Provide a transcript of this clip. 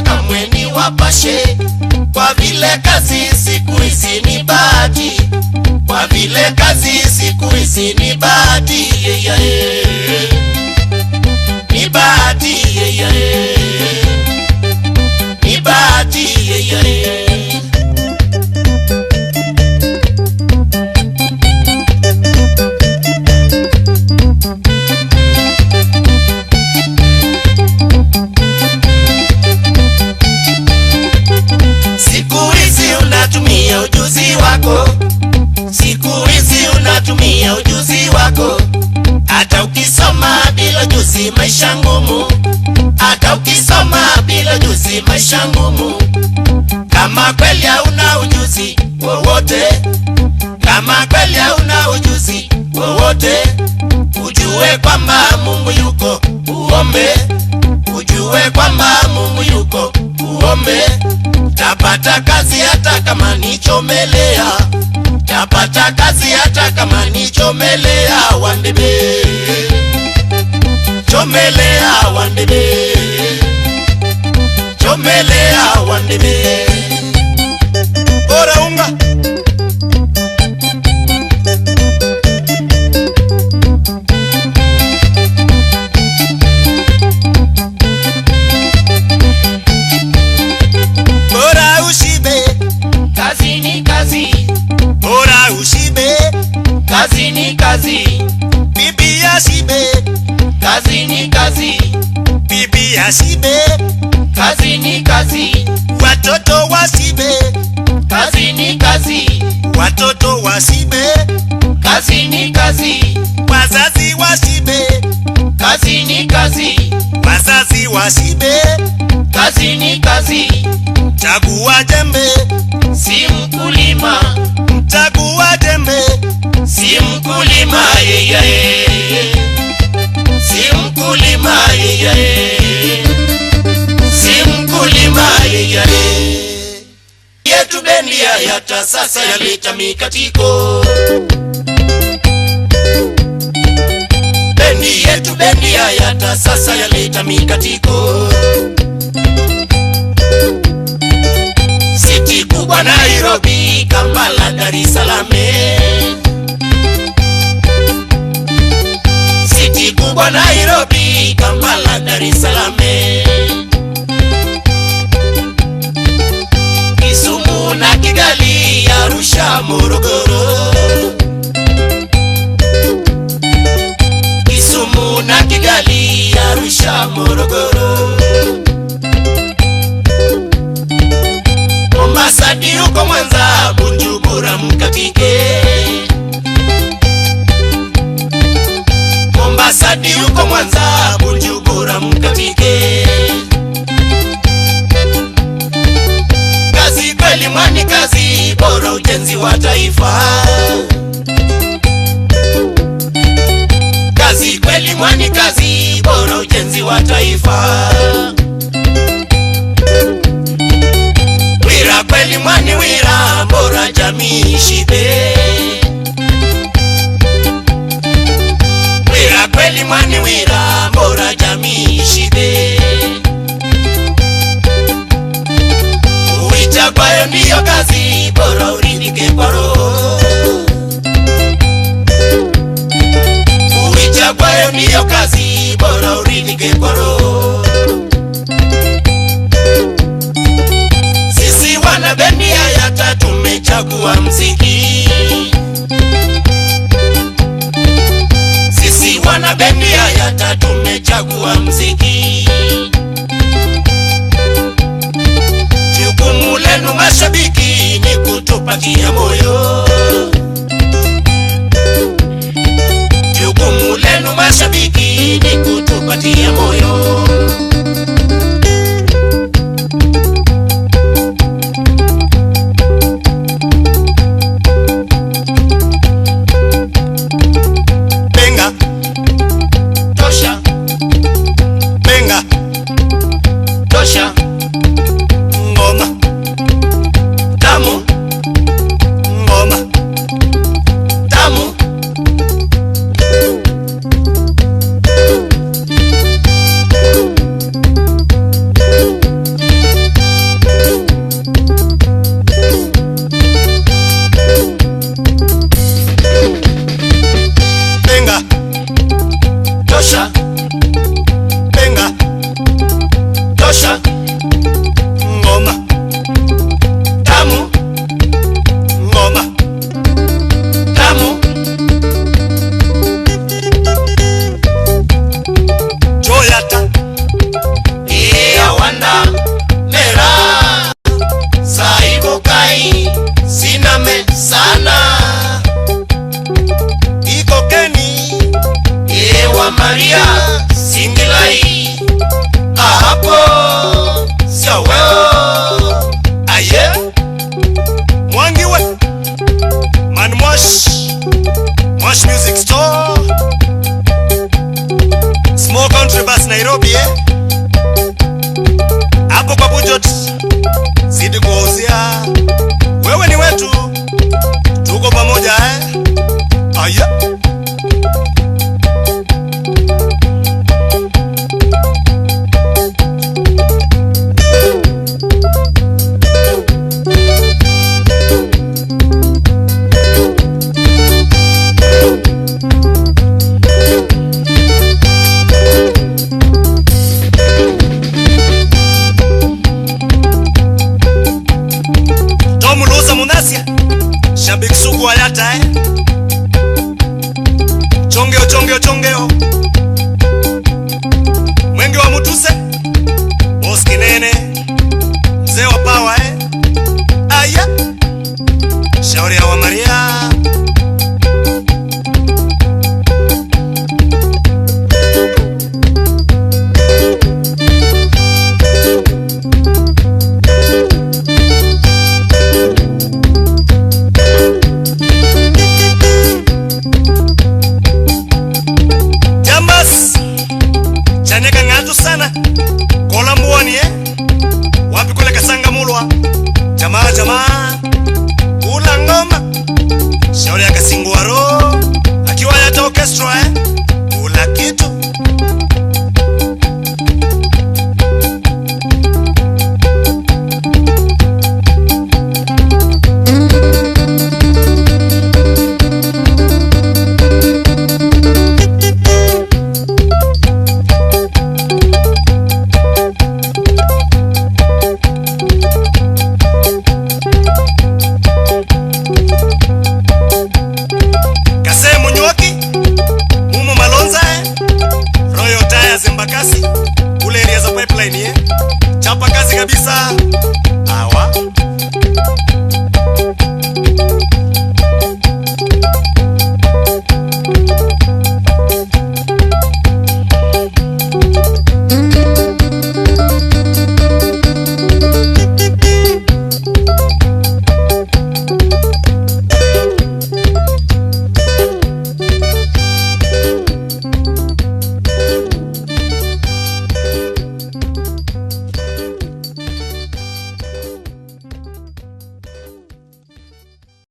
kamwe ni wapashe, kwa vile kazi siku hizi ni bahati, kwa vile kazi siku hizi ni bahati, ni bahati, ni bahati, siku hizi unatumia ujuzi wako, siku hizi unatumia ujuzi wako. Hata ukisoma bila ujuzi maisha ngumu, hata ukisoma bila ujuzi maisha ngumu. Kama kweli hauna ujuzi wowote, kama kweli hauna ujuzi wowote, ujue kwamba Mungu yuko, uombe. Ujue kwamba Mungu yuko, uombe. Tapata kazi hata kama ni chomelea, tapata kazi hata kama ni chomelea, wandebe, chomelea wandebe, chomelea wandebe. Bora unga kazi ni kazi, bibi asibe, kazi ni kazi, bibi asibe, kazi ni kazi, watoto wasibe, kazi ni kazi, watoto wasibe, kazi ni kazi, wazazi wasibe, kazi ni kazi, wazazi wasibe, kazi ni kazi. Chagua jembe, si mkulima, chagua jembe, si mkulima, si mkulima, si mkulima. Yetu bendi ya Yata sasa yaleta mikatiko, bendi yetu bendi ya Yata sasa yaleta mikatiko. City kubwa Nairobi, Kampala, Dar es Salaam, City kubwa Nairobi, Kampala, Dar es Salaam, Kisumu na Kigali, Arusha, Morogoro, Kisumu na Kigali, Arusha, Morogoro, Mombasa uko Mwanza, Bujumbura mkapike, Mombasa uko Mwanza, Bujumbura mkapike. Kazi kweli mwani kazi, bora ujenzi wa taifa. Kazi kweli mwani kazi, bora ujenzi wa taifa. Wira kweli mwani wira, bora jamii shibe. Wira kweli mwani wira, bora jamii shibe. Uichagwayo ndiyo kazi, bora uridhike kwa roho. Uichagwayo ndiyo kazi, bora uridhike kwa roho. Sisi wana bendi ya Yata tumechagua mziki, sisi wana bendi ya Yata tumechagua mziki. Jukumu lenu mashabiki ni kutupatia moyo, jukumu lenu mashabiki ni kutupatia moyo. Benga tosha, benga tosha, ngoma tamu, ngoma tamu. Kenyatta chongeo Mwenge wa Mutuse Boss Kinene mzee wa power aya shauri ya wa Maria sana kola mbuani wapi kule Kasanga Mulwa jamaa ula ngoma shauri ya Kasingwaro akiwa yata orchestra ula kitu Embakasi kule area za pipeline chapa kazi kabisa awa